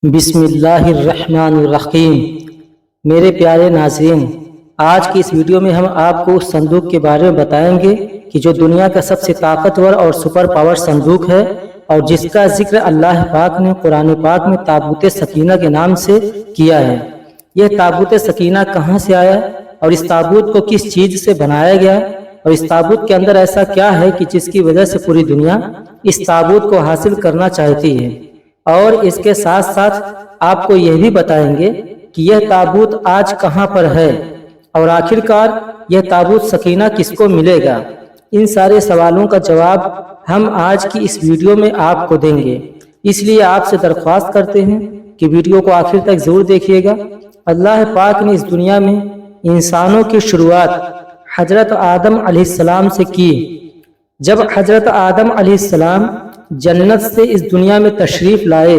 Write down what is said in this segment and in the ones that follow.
بسم اللہ الرحمن الرحیم۔ میرے پیارے ناظرین، آج کی اس ویڈیو میں ہم آپ کو اس صندوق کے بارے میں بتائیں گے کہ جو دنیا کا سب سے طاقتور اور سپر پاور صندوق ہے اور جس کا ذکر اللہ پاک نے قرآن پاک میں تابوت سکینہ کے نام سے کیا ہے۔ یہ تابوت سکینہ کہاں سے آیا اور اس تابوت کو کس چیز سے بنایا گیا اور اس تابوت کے اندر ایسا کیا ہے کہ جس کی وجہ سے پوری دنیا اس تابوت کو حاصل کرنا چاہتی ہے، اور اس کے ساتھ ساتھ آپ کو یہ بھی بتائیں گے کہ یہ تابوت آج کہاں پر ہے اور آخرکار یہ تابوت سکینہ کس کو ملے گا۔ ان سارے سوالوں کا جواب ہم آج کی اس ویڈیو میں آپ کو دیں گے، اس لیے آپ سے درخواست کرتے ہیں کہ ویڈیو کو آخر تک ضرور دیکھیے گا۔ اللہ پاک نے اس دنیا میں انسانوں کی شروعات حضرت آدم علیہ السلام سے کی۔ جب حضرت آدم علیہ السلام جنت سے اس دنیا میں تشریف لائے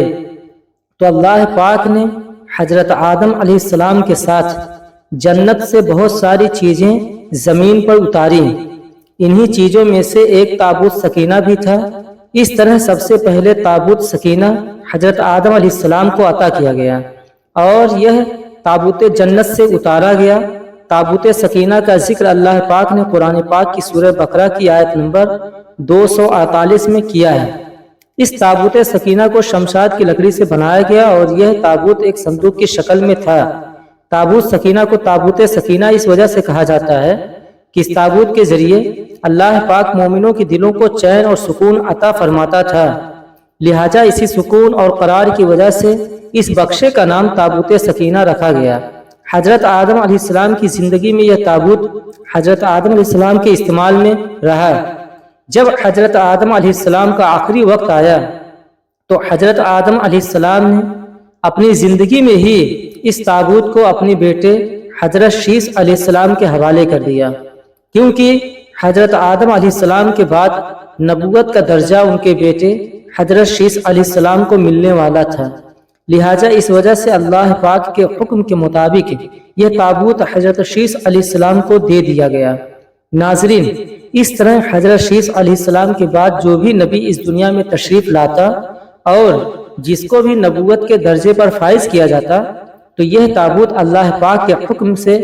تو اللہ پاک نے حضرت آدم علیہ السلام کے ساتھ جنت سے بہت ساری چیزیں زمین پر اتاری۔ انہی چیزوں میں سے ایک تابوت سکینہ بھی تھا۔ اس طرح سب سے پہلے تابوت سکینہ حضرت آدم علیہ السلام کو عطا کیا گیا اور یہ تابوت جنت سے اتارا گیا۔ تابوت سکینہ کا ذکر اللہ پاک نے قرآن پاک کی سورہ بقرہ کی آیت نمبر 248 میں کیا ہے۔ اس تابوت سکینہ کو شمشاد کی لکڑی سے بنایا گیا اور یہ تابوت ایک صندوق کی شکل میں تھا۔ تابوت سکینہ کو تابوت سکینہ اس وجہ سے کہا جاتا ہے کہ اس تابوت کے ذریعے اللہ پاک مومنوں کے دلوں کو چین اور سکون عطا فرماتا تھا، لہٰذا اسی سکون اور قرار کی وجہ سے اس بخشے کا نام تابوت سکینہ رکھا گیا۔ حضرت آدم علیہ السلام کی زندگی میں یہ تابوت حضرت آدم علیہ السلام کے استعمال میں رہا۔ جب حضرت آدم علیہ السلام کا آخری وقت آیا تو حضرت آدم علیہ السلام نے اپنی زندگی میں ہی اس تابوت کو اپنے بیٹے حضرت شیث علیہ السلام کے حوالے کر دیا، کیونکہ حضرت آدم علیہ السلام کے بعد نبوت کا درجہ ان کے بیٹے حضرت شیث علیہ السلام کو ملنے والا تھا، لہٰذا اس وجہ سے اللہ پاک کے حکم کے مطابق یہ تابوت حضرت شیث علیہ السلام کو دے دیا گیا۔ ناظرین، اس طرح حضرت شیث علیہ السلام کے بعد جو بھی نبی اس دنیا میں تشریف لاتا اور جس کو بھی نبوت کے درجے پر فائز کیا جاتا تو یہ تابوت اللہ پاک کے حکم سے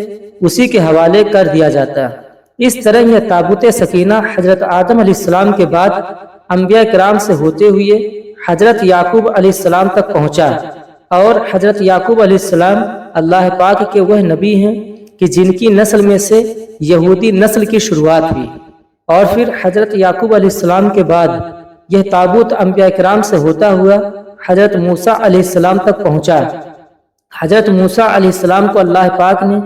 اسی کے حوالے کر دیا جاتا۔ اس طرح یہ تابوت سکینہ حضرت آدم علیہ السلام کے بعد انبیاء کرام سے ہوتے ہوئے حضرت یعقوب علیہ السلام تک پہنچا، اور حضرت یعقوب علیہ السلام اللہ پاک کے وہ نبی ہیں کہ جن کی نسل میں سے یہودی نسل کی شروعات ہوئی، اور پھر حضرت یعقوب علیہ السلام کے بعد یہ تابوت انبیاء کرام سے ہوتا ہوا حضرت موسیٰ علیہ السلام تک پہنچا۔ حضرت موسیٰ علیہ السلام کو اللہ پاک نے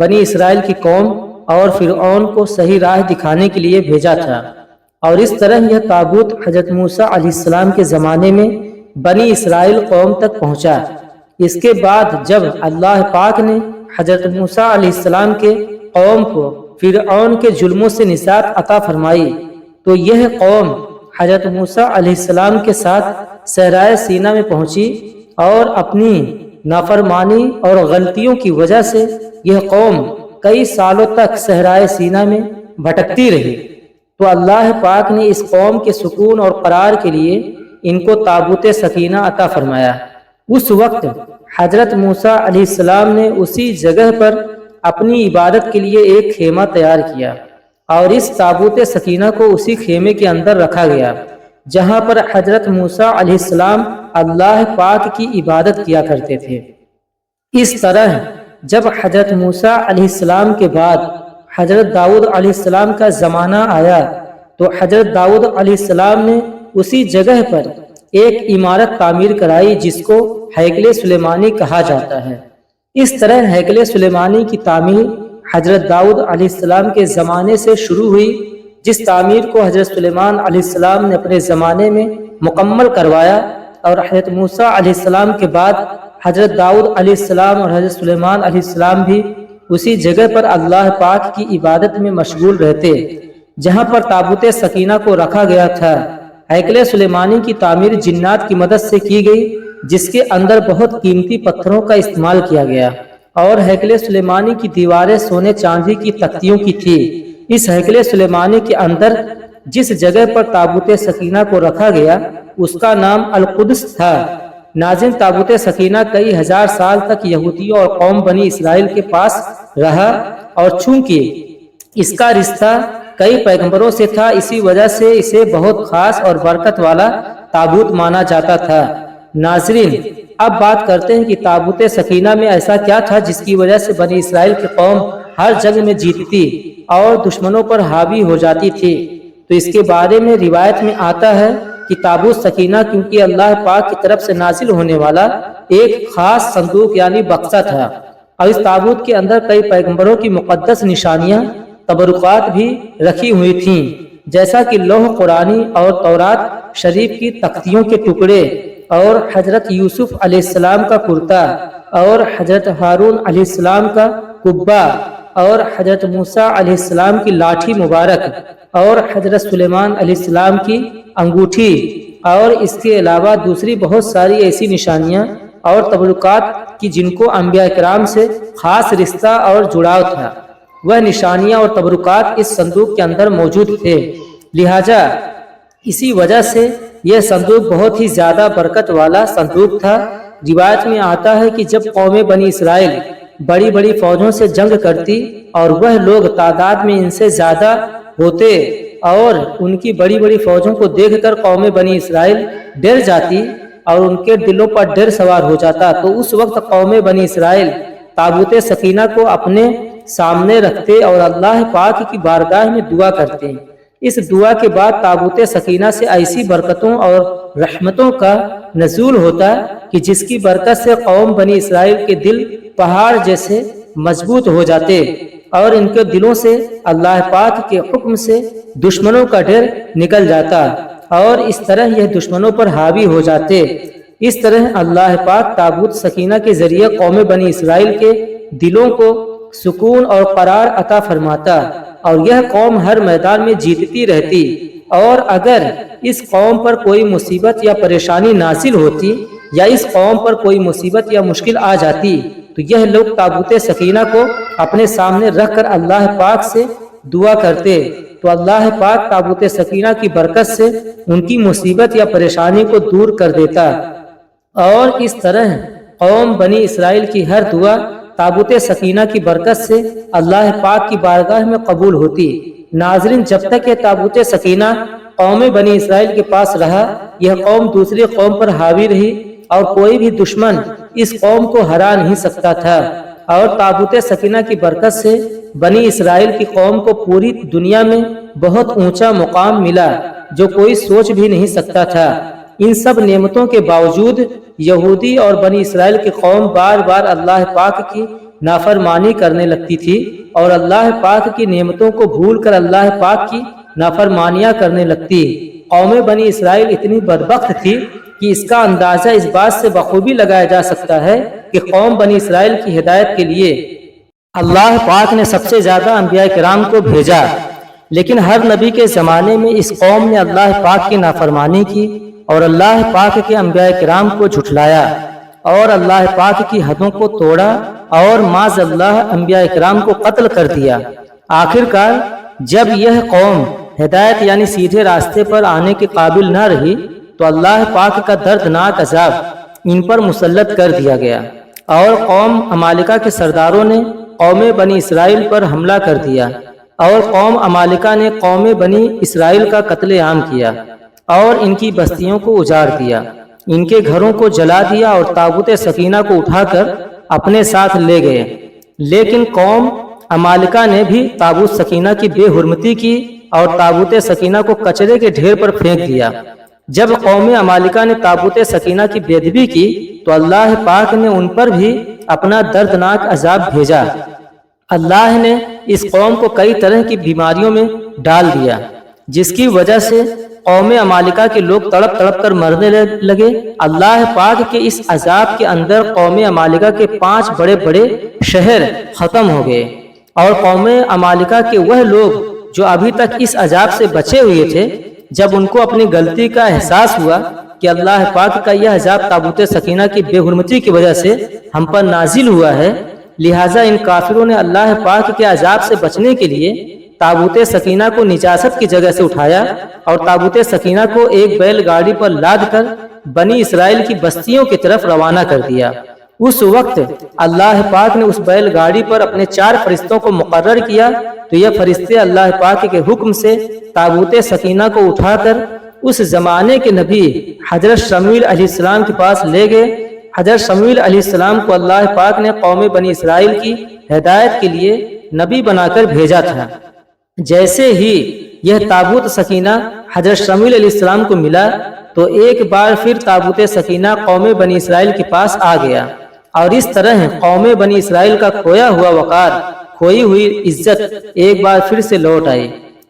بنی اسرائیل کی قوم اور فرعون کو صحیح راہ دکھانے کے لیے بھیجا تھا، اور اس طرح یہ تابوت حضرت موسیٰ علیہ السلام کے زمانے میں بنی اسرائیل قوم تک پہنچا۔ اس کے بعد جب اللہ پاک نے حضرت موسیٰ علیہ السلام کے قوم کو فرعون کے ظلموں سے نجات عطا فرمائی تو یہ قوم حضرت موسیٰ علیہ السلام کے ساتھ صحرائے سینا میں پہنچی، اور اپنی نافرمانی اور غلطیوں کی وجہ سے یہ قوم کئی سالوں تک صحرائے سینا میں بھٹکتی رہی، تو اللہ پاک نے اس قوم کے سکون اور قرار کے لیے ان کو تابوت سکینہ عطا فرمایا۔ اس وقت حضرت موسیٰ علیہ السلام نے اسی جگہ پر اپنی عبادت کے لیے ایک خیمہ تیار کیا، اور اس تابوت سکینہ کو اسی خیمے کے اندر رکھا گیا جہاں پر حضرت موسیٰ علیہ السلام اللہ پاک کی عبادت کیا کرتے تھے۔ اس طرح جب حضرت موسیٰ علیہ السلام کے بعد حضرت داؤد علیہ السلام کا زمانہ آیا تو حضرت داؤد علیہ السلام نے اسی جگہ پر ایک عمارت تعمیر کرائی جس کو ہیکل سلیمانی کہا جاتا ہے۔ اس طرح ہیکل سلیمانی کی تعمیر حضرت داؤد علیہ السلام کے زمانے سے شروع ہوئی، جس تعمیر کو حضرت سلیمان علیہ السلام نے اپنے زمانے میں مکمل کروایا، اور حضرت موسیٰ علیہ السلام کے بعد حضرت داؤد علیہ السلام اور حضرت سلیمان علیہ السلام بھی اسی جگہ پر اللہ پاک کی عبادت میں مشغول رہتے جہاں پر تابوت سکینہ کو رکھا گیا تھا۔ ہیکل سلیمانی کی تعمیر جنات کی مدد سے کی گئی، جس کے اندر بہت قیمتی پتھروں کا استعمال کیا گیا، اور ہیکل سلیمانی کی دیواریں سونے چاندی کی تختیوں کی تھی۔ اس ہیکل سلیمانی کے اندر جس جگہ پر تابوت سکینہ کو رکھا گیا اس کا نام القدس تھا، ناظرین، تابوت سکینہ کئی ہزار سال تک یہودیوں اور قوم بنی اسرائیل کے پاس رہا، اور چونکہ اس کا رشتہ کئی پیغمبروں سے تھا، اسی وجہ سے اسے بہت خاص اور برکت والا تابوت مانا جاتا تھا۔ ناظرین، اب بات کرتے ہیں کہ تابوت سکینہ میں ایسا کیا تھا جس کی وجہ سے بنی اسرائیل کی قوم ہر جنگ میں جیتتی اور دشمنوں پر حاوی ہو جاتی تھی۔ تو اس کے بارے میں روایت میں آتا ہے کہ تابوت سکینہ کیونکہ اللہ پاک کی طرف سے نازل ہونے والا ایک خاص صندوق یعنی بکسہ تھا، اور اس تابوت کے اندر کئی پیغمبروں کی مقدس نشانیاں، تبرکات بھی رکھی ہوئی تھیں، جیسا کہ لوح قرآنی اور تورات شریف کی تختیوں کے ٹکڑے، اور حضرت یوسف علیہ السلام کا کرتا، اور حضرت ہارون علیہ السلام کا قبہ، اور حضرت موسیٰ علیہ السلام کی لاٹھی مبارک، اور حضرت سلیمان علیہ السلام کی انگوٹھی، اور اس کے علاوہ دوسری بہت ساری ایسی نشانیاں اور تبرکات کی جن کو انبیاء کرام سے خاص رشتہ اور جڑاؤ تھا، وہ نشانیاں اور تبرکات اس صندوق کے اندر موجود تھے۔ لہٰذا اسی وجہ سے یہ صندوق بہت ہی زیادہ برکت والا صندوق تھا۔ روایت میں آتا ہے کہ جب قوم بنی اسرائیل بڑی بڑی فوجوں سے جنگ کرتی اور وہ لوگ تعداد میں ان سے زیادہ ہوتے اور ان کی بڑی بڑی فوجوں کو دیکھ کر قوم بنی اسرائیل ڈر جاتی اور ان کے دلوں پر ڈر سوار ہو جاتا، تو اس وقت قوم بنی اسرائیل تابوت سکینہ کو اپنے سامنے رکھتے اور اللہ پاک کی بارگاہ میں دعا کرتے۔ اس دعا کے بعد تابوت سکینہ سے ایسی برکتوں اور رحمتوں کا نزول ہوتا کہ جس کی برکت سے قوم بنی اسرائیل کے دل پہاڑ جیسے مضبوط ہو جاتے اور ان کے دلوں سے اللہ پاک کے حکم سے دشمنوں کا ڈر نکل جاتا اور اس طرح یہ دشمنوں پر حاوی ہو جاتے۔ اس طرح اللہ پاک تابوت سکینہ کے ذریعے قوم بنی اسرائیل کے دلوں کو سکون اور قرار عطا فرماتا اور یہ قوم ہر میدان میں جیتتی رہتی، اور اگر اس قوم پر کوئی مصیبت یا پریشانی نازل ہوتی یا اس قوم پر کوئی مصیبت یا مشکل آ جاتی تو یہ لوگ تابوت سکینہ کو اپنے سامنے رکھ کر اللہ پاک سے دعا کرتے، تو اللہ پاک تابوت سکینہ کی برکت سے ان کی مصیبت یا پریشانی کو دور کر دیتا، اور اس طرح قوم بنی اسرائیل کی ہر دعا تابوت سکینہ کی برکت سے اللہ پاک کی بارگاہ میں قبول ہوتی۔ ناظرین، جب تک یہ تابوت سکینہ قوم بنی اسرائیل کے پاس رہا، یہ قوم دوسری قوم پر حاوی رہی اور کوئی بھی دشمن اس قوم کو ہرا نہیں سکتا تھا، اور تابوت سکینہ کی برکت سے بنی اسرائیل کی قوم کو پوری دنیا میں بہت اونچا مقام ملا جو کوئی سوچ بھی نہیں سکتا تھا۔ ان سب نعمتوں کے باوجود یہودی اور بنی اسرائیل کی قوم بار بار اللہ پاک کی نافرمانی کرنے لگتی تھی اور اللہ پاک کی نعمتوں کو بھول کر اللہ پاک کی نافرمانیاں کرنے لگتی۔ قوم بنی اسرائیل اتنی بدبخت تھی کہ اس کا اندازہ اس بات سے بخوبی لگایا جا سکتا ہے کہ قوم بنی اسرائیل کی ہدایت کے لیے اللہ پاک نے سب سے زیادہ انبیاء کرام کو بھیجا، لیکن ہر نبی کے زمانے میں اس قوم نے اللہ پاک کی نافرمانی کی اور اللہ پاک کے انبیاء کرام کو جھٹلایا اور اللہ پاک کی حدوں کو توڑا اور معاذ اللہ انبیاء کرام کو قتل کر دیا۔ آخر کار جب یہ قوم ہدایت یعنی سیدھے راستے پر آنے کے قابل نہ رہی تو اللہ پاک کا دردناک عذاب ان پر مسلط کر دیا گیا اور قوم عمالقہ کے سرداروں نے قوم بنی اسرائیل پر حملہ کر دیا اور قوم عمالقہ نے قوم بنی اسرائیل کا قتل عام کیا اور ان کی بستیوں کو اجاڑ دیا، ان کے گھروں کو جلا دیا اور تابوت سکینہ کو اٹھا کر اپنے ساتھ لے گئے۔ لیکن قوم عمالقہ نے بھی تابوت سکینہ کی بے حرمتی کی اور تابوت سکینہ کو کچرے کے ڈھیر پر پھینک دیا۔ جب قوم عمالقہ نے تابوت سکینہ کی بے ادبی کی تو اللہ پاک نے ان پر بھی اپنا دردناک عذاب بھیجا۔ اللہ نے اس قوم کو کئی طرح کی بیماریوں میں ڈال دیا جس کی وجہ سے قوم عمالقہ کے لوگ تڑپ تڑپ کر مرنے لگے۔ اللہ پاک کے اس عذاب کے اندر قوم عمالقہ کے 5 بڑے بڑے شہر ختم ہو گئے، اور قوم عمالقہ کے وہ لوگ جو ابھی تک اس عذاب سے بچے ہوئے تھے، جب ان کو اپنی غلطی کا احساس ہوا کہ اللہ پاک کا یہ عذاب تابوت سکینہ کی بے حرمتی کی وجہ سے ہم پر نازل ہوا ہے، لہٰذا ان کافروں نے اللہ پاک کے عذاب سے بچنے کے لیے تابوت سکینہ کو نجاست کی جگہ سے اٹھایا اور تابوت سکینہ کو ایک بیل گاڑی پر لاد کر بنی اسرائیل کی بستیوں کی طرف روانہ کر دیا۔ اس وقت اللہ پاک نے اس بیل گاڑی پر اپنے 4 فرشتوں کو مقرر کیا، تو یہ فرشتے اللہ پاک کے حکم سے تابوت سکینہ کو اٹھا کر اس زمانے کے نبی حضرت شمویل علیہ السلام کے پاس لے گئے۔ حضرت شمویل علیہ السلام کو اللہ پاک نے قوم بنی اسرائیل کی ہدایت کے لیے نبی بنا کر بھیجا تھا۔ جیسے ہی یہ تابوت سکینہ حضرت شمویل علیہ السلام کو ملا تو ایک بار پھر تابوت سکینہ قوم بنی اسرائیل کے پاس آ گیا، اور اس طرح قوم بنی اسرائیل کا کھویا ہوا وقار، کھوئی ہوئی عزت ایک بار پھر سے لوٹ آئی۔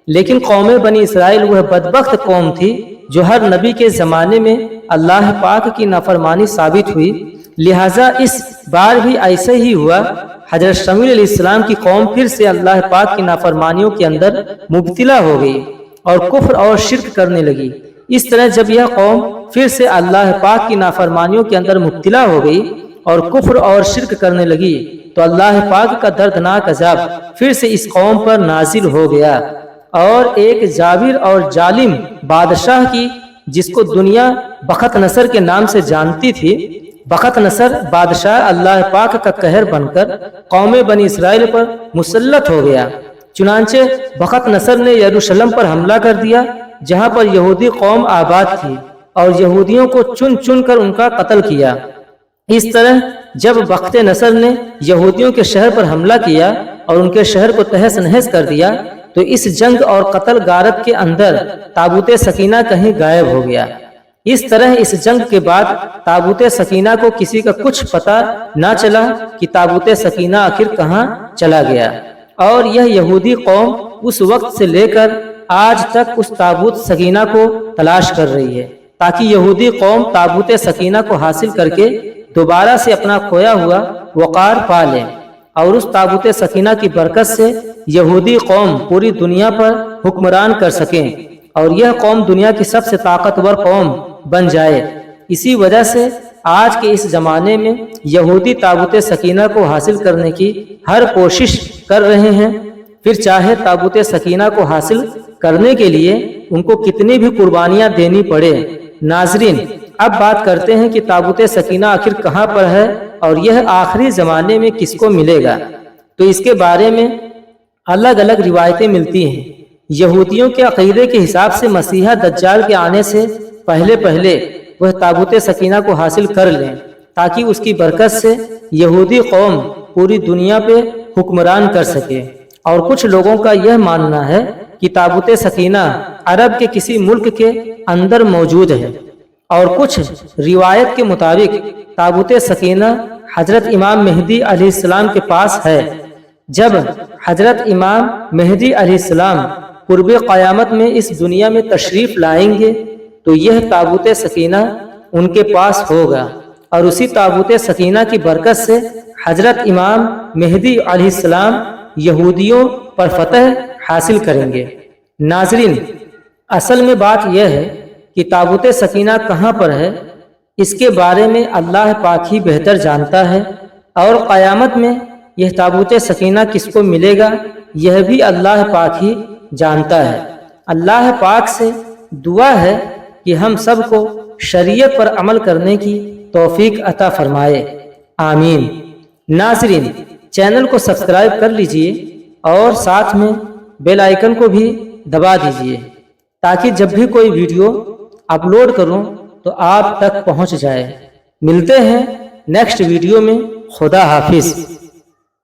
لیکن قوم بنی اسرائیل وہ بدبخت قوم تھی جو ہر نبی کے زمانے میں اللہ پاک کی نافرمانی ثابت ہوئی، لہٰذا اس بار بھی ایسے ہی ہوا۔ حضرت شمویل علیہ السلام کی قوم پھر سے اللہ پاک کی نافرمانیوں کے اندر مبتلا ہو گئی اور کفر اور شرک کرنے لگی۔ اس طرح جب یہ قوم پھر سے اللہ پاک کی نافرمانیوں کے اندر مبتلا ہو گئی اور کفر اور شرک کرنے لگی تو اللہ پاک کا دردناک عذاب پھر سے اس قوم پر نازل ہو گیا، اور ایک جابر اور ظالم بادشاہ کی، جس کو دنیا بخت نصر کے نام سے جانتی تھی، بخت نصر بادشاہ اللہ پاک کا قہر بن کر قوم بنی اسرائیل پر مسلط ہو گیا۔ چنانچہ بخت نصر نے یروشلم پر حملہ کر دیا، جہاں پر یہودی قوم آباد تھی، اور یہودیوں کو چن چن کر ان کا قتل کیا۔ اس طرح جب بخت نصر نے یہودیوں کے شہر پر حملہ کیا اور ان کے شہر کو تہس نہس کر دیا تو اس جنگ اور قتل غارت کے اندر تابوت سکینہ کہیں غائب ہو گیا۔ اس طرح اس جنگ کے بعد تابوت سکینہ کو کسی کا کچھ پتہ نہ چلا کہ تابوت سکینہ آخر کہاں چلا گیا، اور یہ یہودی قوم اس وقت سے لے کر آج تک اس تابوت سکینہ کو تلاش کر رہی ہے، تاکہ یہودی قوم تابوت سکینہ کو حاصل کر کے دوبارہ سے اپنا کھویا ہوا وقار پا لیں، اور اس تابوت سکینہ کی برکت سے یہودی قوم پوری دنیا پر حکمران کر سکیں، اور یہ قوم دنیا کی سب سے طاقتور قوم بن جائے۔ اسی وجہ سے آج کے اس زمانے میں یہودی تابوت سکینہ کو حاصل کرنے کی ہر کوشش کر رہے ہیں، پھر چاہے تابوت سکینہ کو حاصل کرنے کے لیے ان کو کتنی بھی قربانیاں دینی پڑے۔ ناظرین، اب بات کرتے ہیں کہ تابوت سکینہ آخر کہاں پر ہے اور یہ آخری زمانے میں کس کو ملے گا۔ تو اس کے بارے میں الگ الگ روایتیں ملتی ہیں۔ یہودیوں کے عقیدے کے حساب سے مسیحا دجال کے آنے سے پہلے وہ تابوت سکینہ کو حاصل کر لیں، تاکہ اس کی برکت سے یہودی قوم پوری دنیا پہ حکمران کر سکے۔ اور کچھ لوگوں کا یہ ماننا ہے کہ تابوت سکینہ عرب کے کسی ملک کے اندر موجود ہے، اور کچھ روایت کے مطابق تابوت سکینہ حضرت امام مہدی علیہ السلام کے پاس ہے۔ جب حضرت امام مہدی علیہ السلام قرب قیامت میں اس دنیا میں تشریف لائیں گے تو یہ تابوت سکینہ ان کے پاس ہوگا، اور اسی تابوت سکینہ کی برکت سے حضرت امام مہدی علیہ السلام یہودیوں پر فتح حاصل کریں گے۔ ناظرین، اصل میں بات یہ ہے کہ تابوت سکینہ کہاں پر ہے، اس کے بارے میں اللہ پاک ہی بہتر جانتا ہے، اور قیامت میں یہ تابوت سکینہ کس کو ملے گا یہ بھی اللہ پاک ہی جانتا ہے۔ اللہ پاک سے دعا ہے کہ ہم سب کو شریعت پر عمل کرنے کی توفیق عطا فرمائے، آمین۔ ناظرین، چینل کو سبسکرائب کر لیجئے اور ساتھ میں بیل آئیکن کو بھی دبا دیجئے، تاکہ جب بھی کوئی ویڈیو اپلوڈ کروں تو آپ تک پہنچ جائے۔ ملتے ہیں نیکسٹ ویڈیو میں۔ خدا حافظ۔